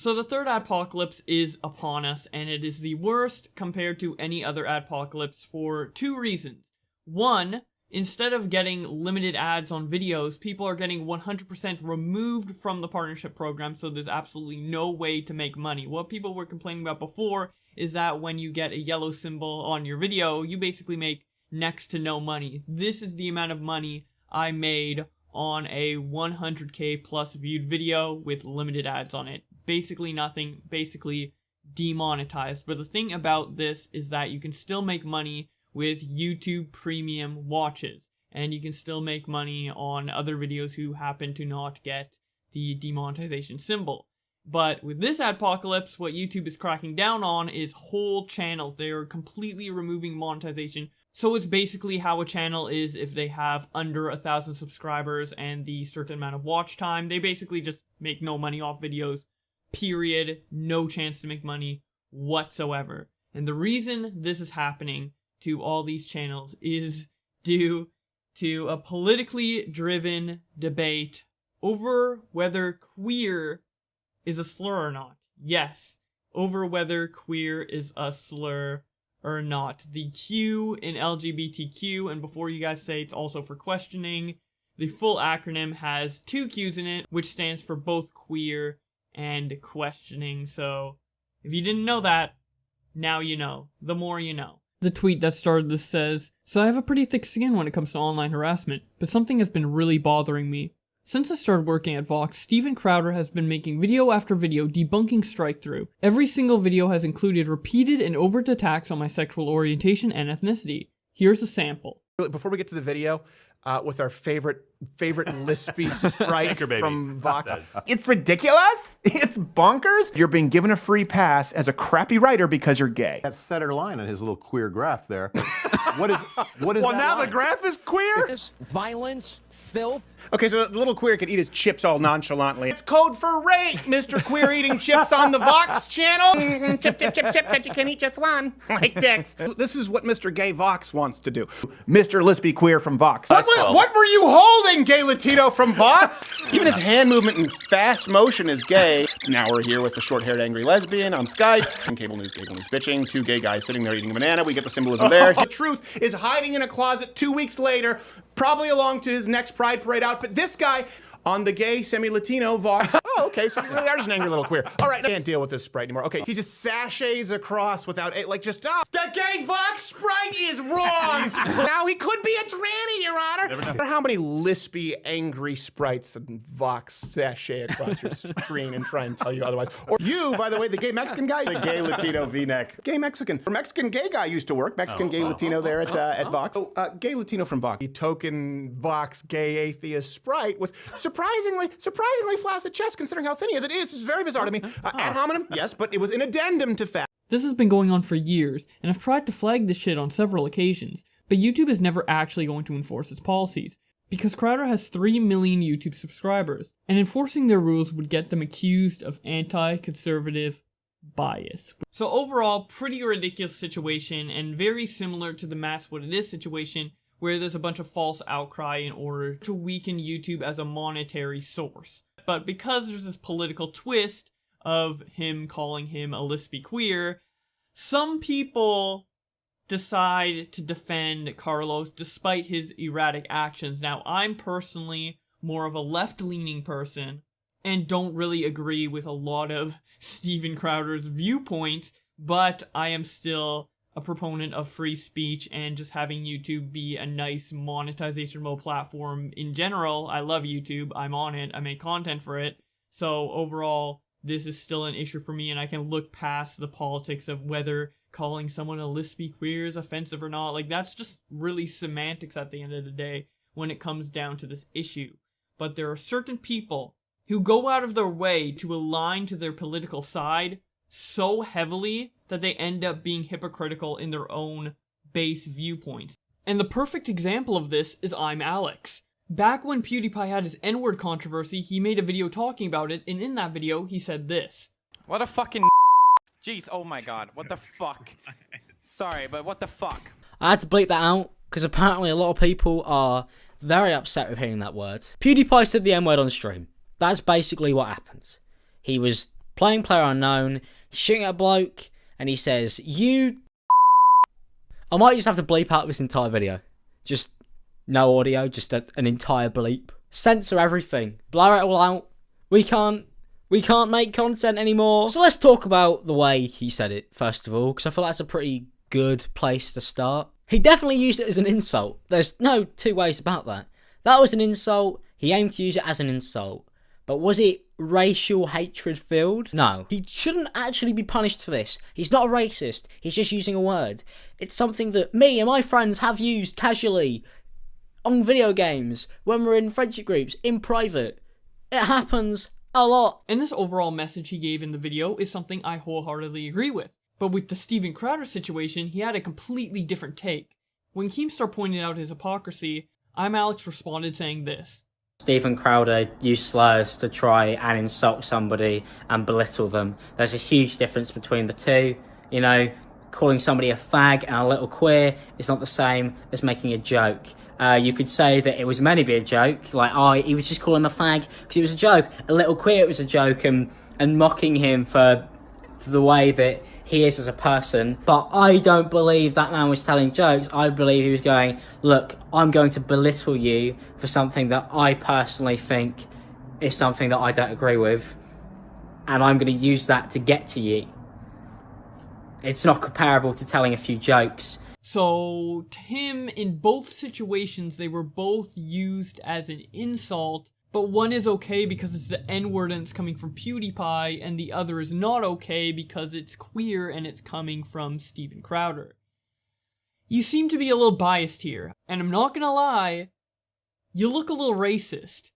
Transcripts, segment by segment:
So the third adpocalypse is upon us, and it is the worst compared to any other adpocalypse for two reasons. One, instead of getting limited ads on videos, people are getting 100% removed from the partnership program, so there's absolutely no way to make money. What people were complaining about before is that when you get a yellow symbol on your video, you basically make next to no money. This is the amount of money I made on a 100k plus viewed video with limited ads on it. Basically nothing, basically demonetized. But the thing about this is that you can still make money with YouTube premium watches, and you can still make money on other videos who happen to not get the demonetization symbol. But with this adpocalypse, what YouTube is cracking down on is whole channels. They are completely removing monetization. So it's basically how a channel is if they have under 1,000 subscribers and the certain amount of watch time. They basically just make no money off videos, period. No chance to make money whatsoever. And the reason this is happening to all these channels is due to a politically driven debate over whether queer is a slur or not. Yes, over whether queer is a slur or not. The Q in LGBTQ, and before you guys say it's also for questioning, the full acronym has 2 Q's in it, which stands for both queer and questioning. So if you didn't know that, now you know. The more you know. The tweet that started this says, "So I have a pretty thick skin when it comes to online harassment, but something has been really bothering me. Since I started working at Vox, Steven Crowder has been making video after video debunking strike-through. Every single video has included repeated and overt attacks on my sexual orientation and ethnicity. Here's a sample." Before we get to the video, with our favorite lispy sprite from Vox. It's ridiculous. It's bonkers. You're being given a free pass as a crappy writer because you're gay. That center line on his little queer graph there. What is well, that now line? the graph is queer? Violence, filth. Okay, so the little queer can eat his chips all nonchalantly. It's code for rape, Mr. Queer eating chips on the Vox channel. Chip, chip, chip, chip, but you can eat just one. Like dicks. This is what Mr. Gay Vox wants to do. Mr. Lispy Queer from Vox. What were you holding, Gay Latino from Vox? Even his hand movement in fast motion is gay. Now we're here with the short-haired angry lesbian on Skype. And cable news bitching. 2 gay guys sitting there eating a banana. We get the symbolism there. The truth is hiding in a closet 2 weeks later, probably along to his next Pride Parade outfit. This guy on the gay semi-Latino Vox. Oh, okay, so you really are just an angry little queer. All right, I can't deal with this Sprite anymore. Okay, he just sachets across without, like, just, the gay Vox Sprite is wrong! Now he could be a tranny, Your Honor! Never know. How many lispy, angry Sprites and Vox sachet across your screen and try and tell you otherwise. Or you, by the way, the gay Mexican guy, the gay Latino V-neck. Gay Mexican. Or Mexican gay guy used to work. Mexican gay Latino there at Vox. Oh, gay Latino from Vox. The token Vox gay atheist Sprite with surprisingly flaccid chest, considering how thin he is. It's very bizarre to me. Ad hominem, yes, but it was an addendum to fact. This has been going on for years, and I've tried to flag this shit on several occasions, but YouTube is never actually going to enforce its policies, because Crowder has 3 million YouTube subscribers, and enforcing their rules would get them accused of anti-conservative bias. So overall, pretty ridiculous situation, and very similar to the Mask What It Is situation, where there's a bunch of false outcry in order to weaken YouTube as a monetary source. But because there's this political twist of him calling him a lispy queer, some people decide to defend Carlos despite his erratic actions. Now, I'm personally more of a left-leaning person and don't really agree with a lot of Steven Crowder's viewpoints, but I am still a proponent of free speech and just having YouTube be a nice monetization platform in general. I love YouTube. I'm on it. I make content for it. So overall, this is still an issue for me, and I can look past the politics of whether calling someone a lispy queer is offensive or not. Like, that's just really semantics at the end of the day when it comes down to this issue. But there are certain people who go out of their way to align to their political side so heavily that they end up being hypocritical in their own base viewpoints. And the perfect example of this is I'm Alex. Back when PewDiePie had his N-word controversy, he made a video talking about it, and in that video, he said this. What a fucking jeez, oh my god, what the fuck? Sorry, but what the fuck? I had to bleep that out, because apparently a lot of people are very upset with hearing that word. PewDiePie said the N-word on stream. That's basically what happened. He was Playing player unknown, shooting at a bloke, and he says, "You." I might just have to bleep out this entire video. Just no audio, just an entire bleep. Censor everything. Blur it all out. We can't make content anymore. So let's talk about the way he said it, first of all, because I feel that's a pretty good place to start. He definitely used it as an insult. There's no two ways about that. That was an insult. He aimed to use it as an insult. But was it racial hatred filled? No. He shouldn't actually be punished for this. He's not a racist. He's just using a word. It's something that me and my friends have used casually on video games, when we're in friendship groups, in private. It happens a lot. And this overall message he gave in the video is something I wholeheartedly agree with. But with the Steven Crowder situation, he had a completely different take. When Keemstar pointed out his hypocrisy, I'm Alex responded saying this. Steven Crowder used slurs to try and insult somebody and belittle them. There's a huge difference between the two. You know, calling somebody a fag and a little queer is not the same as making a joke. You could say that it was meant to be a joke, like, he was just calling him a fag because it was a joke. A little queer, it was a joke, and mocking him for the way that he is as a person. But I don't believe that man was telling jokes. I believe he was going, look, I'm going to belittle you for something that I personally think is something that I don't agree with, and I'm going to use that to get to you. It's not comparable to telling a few jokes. So, to him, in both situations, they were both used as an insult, but one is okay because it's the N-word and it's coming from PewDiePie, and the other is not okay because it's queer and it's coming from Steven Crowder. You seem to be a little biased here, and I'm not gonna lie, you look a little racist.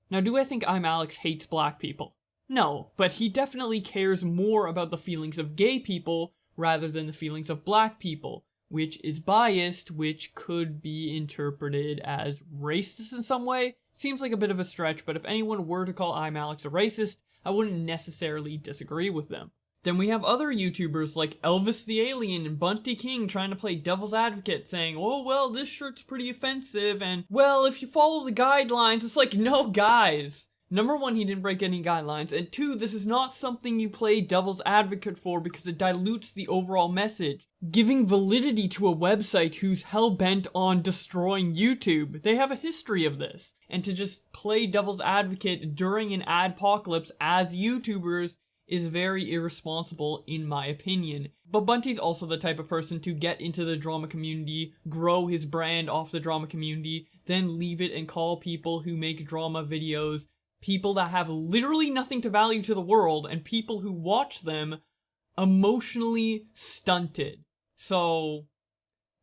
Now, do I think I'm Alex hates black people? No, but he definitely cares more about the feelings of gay people rather than the feelings of black people, which is biased, which could be interpreted as racist in some way. Seems like a bit of a stretch, but if anyone were to call I'm Alex a racist, I wouldn't necessarily disagree with them. Then we have other YouTubers like Elvis the Alien and Bunty King trying to play devil's advocate, saying, oh, well, this shirt's pretty offensive, and, well, if you follow the guidelines, it's like, no, guys. Number one, he didn't break any guidelines, and two, this is not something you play devil's advocate for because it dilutes the overall message. Giving validity to a website who's hell-bent on destroying YouTube. They have a history of this. And to just play devil's advocate during an adpocalypse as YouTubers is very irresponsible in my opinion. But Bunty's also the type of person to get into the drama community, grow his brand off the drama community, then leave it and call people who make drama videos people that have literally nothing to value to the world, and people who watch them emotionally stunted. So,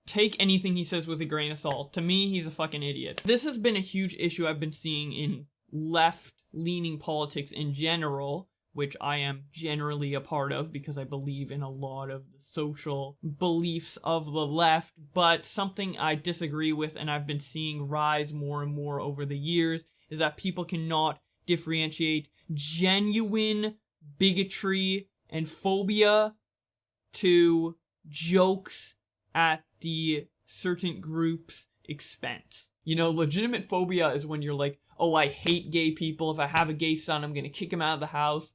take anything he says with a grain of salt. To me, he's a fucking idiot. This has been a huge issue I've been seeing in left-leaning politics in general, which I am generally a part of because I believe in a lot of the social beliefs of the left, but something I disagree with and I've been seeing rise more and more over the years is that people cannot differentiate genuine bigotry and phobia to jokes at the certain group's expense. You know, legitimate phobia is when you're like, oh, I hate gay people. If I have a gay son, I'm gonna kick him out of the house.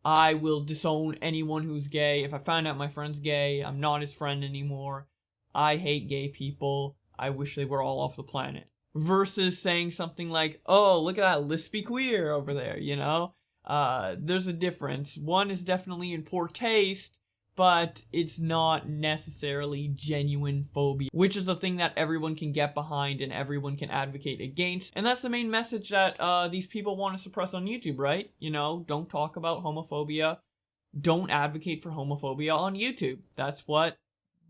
I will disown anyone who's gay. If I find out my friend's gay, I'm not his friend anymore. I hate gay people. I wish they were all off the planet. Versus saying something like, oh, look at that lispy queer over there, you know? There's a difference. One is definitely in poor taste, but it's not necessarily genuine phobia, which is the thing that everyone can get behind and everyone can advocate against. And that's the main message that these people want to suppress on YouTube, right? You know, don't talk about homophobia. Don't advocate for homophobia on YouTube. That's what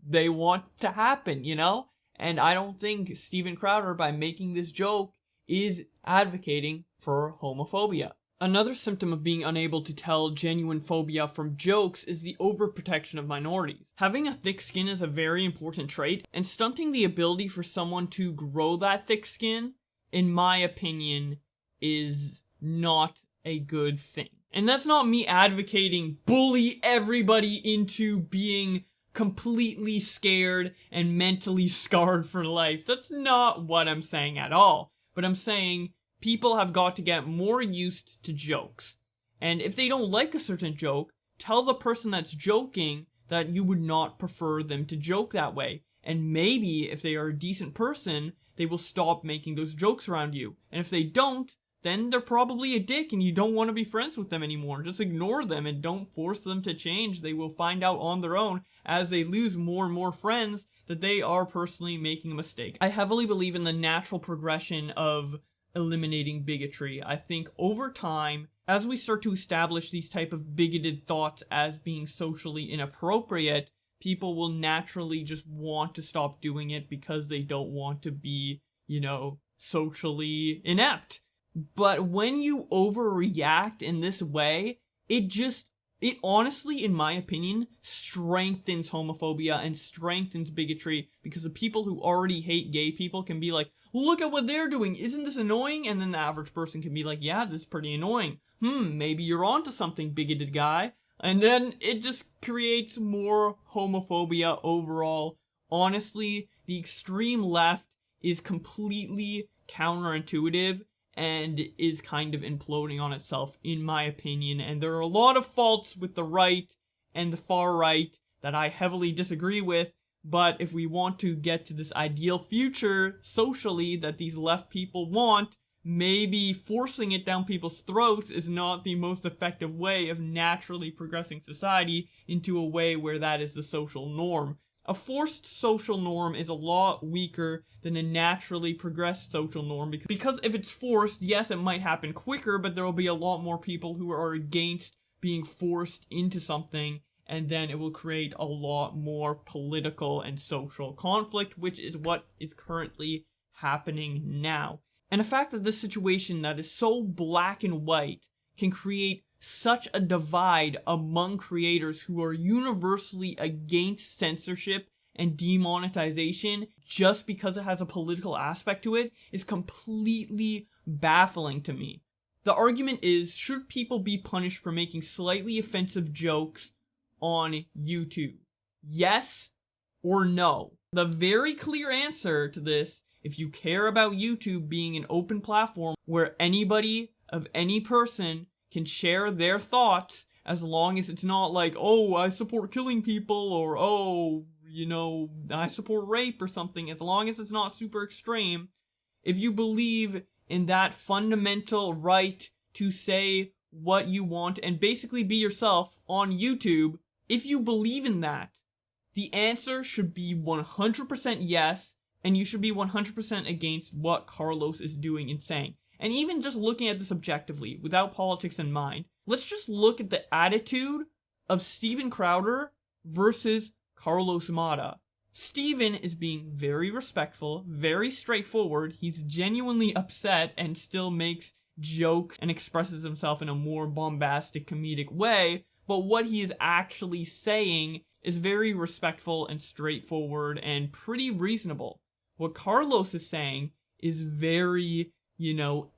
they want to happen, you know? And I don't think Steven Crowder, by making this joke, is advocating for homophobia. Another symptom of being unable to tell genuine phobia from jokes is the overprotection of minorities. Having a thick skin is a very important trait, and stunting the ability for someone to grow that thick skin, in my opinion, is not a good thing. And that's not me advocating bully everybody into being completely scared and mentally scarred for life. That's not what I'm saying at all. But I'm saying people have got to get more used to jokes. And if they don't like a certain joke, tell the person that's joking that you would not prefer them to joke that way. And maybe if they are a decent person, they will stop making those jokes around you. And if they don't, then they're probably a dick and you don't want to be friends with them anymore. Just ignore them and don't force them to change. They will find out on their own as they lose more and more friends that they are personally making a mistake. I heavily believe in the natural progression of eliminating bigotry. I think over time, as we start to establish these type of bigoted thoughts as being socially inappropriate, people will naturally just want to stop doing it because they don't want to be, socially inept. But when you overreact in this way, it honestly, in my opinion, strengthens homophobia and strengthens bigotry, because the people who already hate gay people can be like, look at what they're doing, isn't this annoying? And then the average person can be like, yeah, this is pretty annoying. Maybe you're onto something, bigoted guy. And then it just creates more homophobia overall. Honestly, the extreme left is completely counterintuitive and is kind of imploding on itself, in my opinion. And there are a lot of faults with the right and the far right that I heavily disagree with. But if we want to get to this ideal future socially that these left people want, maybe forcing it down people's throats is not the most effective way of naturally progressing society into a way where that is the social norm. A forced social norm is a lot weaker than a naturally progressed social norm, because if it's forced, yes, it might happen quicker, but there will be a lot more people who are against being forced into something, and then it will create a lot more political and social conflict, which is what is currently happening now. And the fact that this situation that is so black and white can create such a divide among creators who are universally against censorship and demonetization just because it has a political aspect to it is completely baffling to me. The argument is, should people be punished for making slightly offensive jokes on YouTube? Yes or no? The very clear answer to this, if you care about YouTube being an open platform where anybody of any person can share their thoughts, as long as it's not like, oh, I support killing people, or oh, I support rape or something, as long as it's not super extreme. If you believe in that fundamental right to say what you want and basically be yourself on YouTube, if you believe in that, the answer should be 100% yes, and you should be 100% against what Carlos is doing and saying. And even just looking at this objectively, without politics in mind, let's just look at the attitude of Steven Crowder versus Carlos Mata. Steven is being very respectful, very straightforward. He's genuinely upset and still makes jokes and expresses himself in a more bombastic, comedic way. But what he is actually saying is very respectful and straightforward and pretty reasonable. What Carlos is saying is very,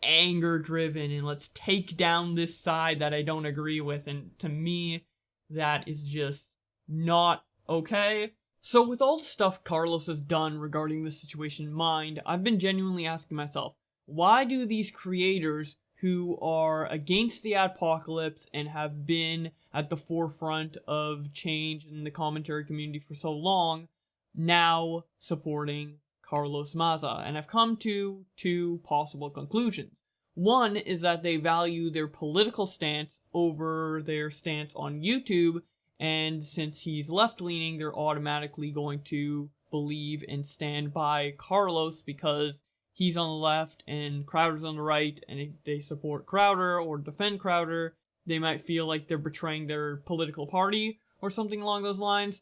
anger driven, and let's take down this side that I don't agree with. And to me, that is just not okay. So with all the stuff Carlos has done regarding this situation in mind, I've been genuinely asking myself, why do these creators who are against the adpocalypse and have been at the forefront of change in the commentary community for so long, now supporting Carlos Maza? And I've come to two possible conclusions. One is that they value their political stance over their stance on YouTube, and since he's left-leaning, they're automatically going to believe and stand by Carlos because he's on the left and Crowder's on the right, and if they support Crowder or defend Crowder, they might feel like they're betraying their political party or something along those lines.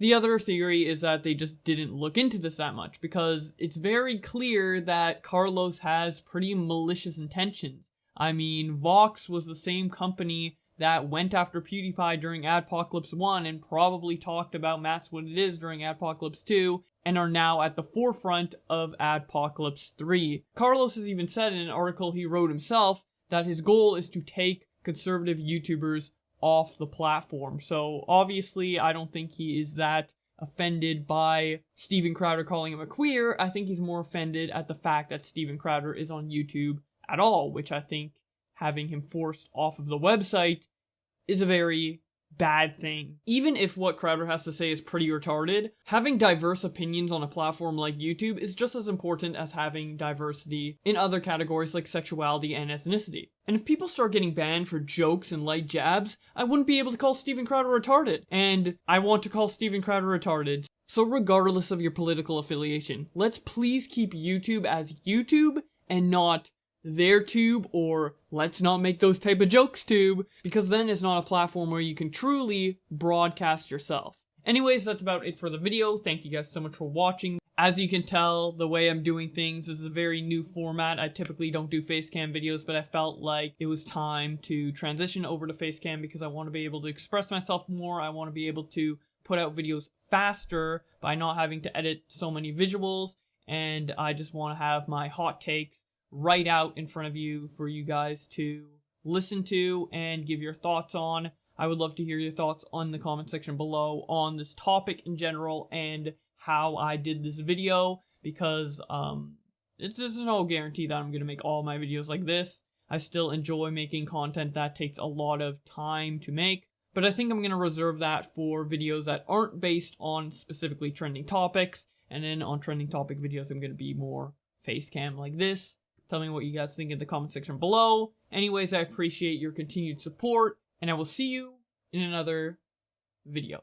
The other theory is that they just didn't look into this that much, because it's very clear that Carlos has pretty malicious intentions. I mean, Vox was the same company that went after PewDiePie during Adpocalypse 1 and probably talked about Matt's What It Is during Adpocalypse 2, and are now at the forefront of Adpocalypse 3. Carlos has even said in an article he wrote himself that his goal is to take conservative YouTubers off the platform. So obviously I don't think he is that offended by Steven Crowder calling him a queer. I think he's more offended at the fact that Steven Crowder is on YouTube at all, which I think having him forced off of the website is a very bad thing. Even if what Crowder has to say is pretty retarded, having diverse opinions on a platform like YouTube is just as important as having diversity in other categories like sexuality and ethnicity. And if people start getting banned for jokes and light jabs, I wouldn't be able to call Steven Crowder retarded. And I want to call Steven Crowder retarded. So regardless of your political affiliation, let's please keep YouTube as YouTube and not their tube, or let's not make those type of jokes tube, because then it's not a platform where you can truly broadcast yourself. Anyways, that's about it for the video. Thank you guys so much for watching. As you can tell, the way I'm doing things is a very new format. I typically don't do facecam videos, but I felt like it was time to transition over to facecam because I want to be able to express myself more. I want to be able to put out videos faster by not having to edit so many visuals, and I just want to have my hot takes right out in front of you for you guys to listen to and give your thoughts on. I would love to hear your thoughts on the comment section below on this topic in general and how I did this video, because there's no guarantee that I'm going to make all my videos like this. I still enjoy making content that takes a lot of time to make, but I think I'm going to reserve that for videos that aren't based on specifically trending topics, and then on trending topic videos I'm going to be more face cam like this. Tell me what you guys think in the comment section below. Anyways, I appreciate your continued support, and I will see you in another video.